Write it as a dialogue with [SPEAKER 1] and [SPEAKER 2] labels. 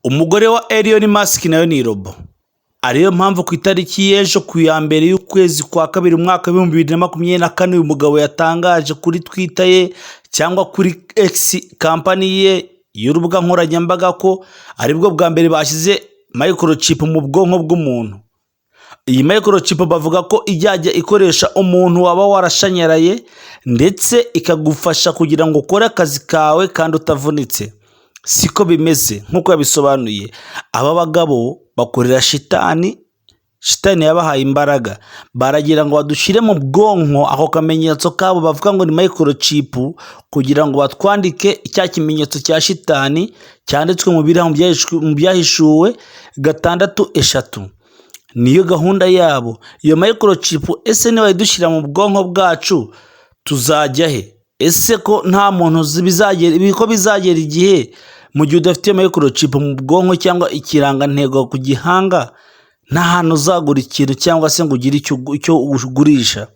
[SPEAKER 1] Umugore wa Elon nayo ni robo. Ariyo mpamvu ku itariki y'ejo ku ya mbere y'ukwezi kwa kabiri umwaka wa 2024 uyu mugabo yatangaje kuri Twitter ye cyangwa kuri X company ye y'urubuga nkoranyambaga ko aribwo bwa mbere bashyize microchip mu bwonko bw'umuntu. Iyi microchip bavuga ko ijyajya ikoresha umuntu waba warashanyaraye ndetse ikagufasha kugira ngo ukore akazi kawe kandi utavunitse. Siko bimeze nkuko yabisobanuye. Aba bagabo bakorera shitani yabahaye imbaraga, baragira ngo badushire mu bwonko ako kamenyetso kabo bavuga ngo ni microchip kugira ngo batwandike icya kimenyetso cya shitani cyanditswe mu byahishuwe 6:3. Niyo gahunda yabo. Iyo microchip ese niba idushyira mu bwonko bwacu tuzajya he? Ese ko nta muntu bizagera igihe mu gihe udafite microchip mu bwonko cyangwa ikirangantego ku gihanga nta hantu uzagura ikintu cyangwa se ngo ugire icyo ugurisha.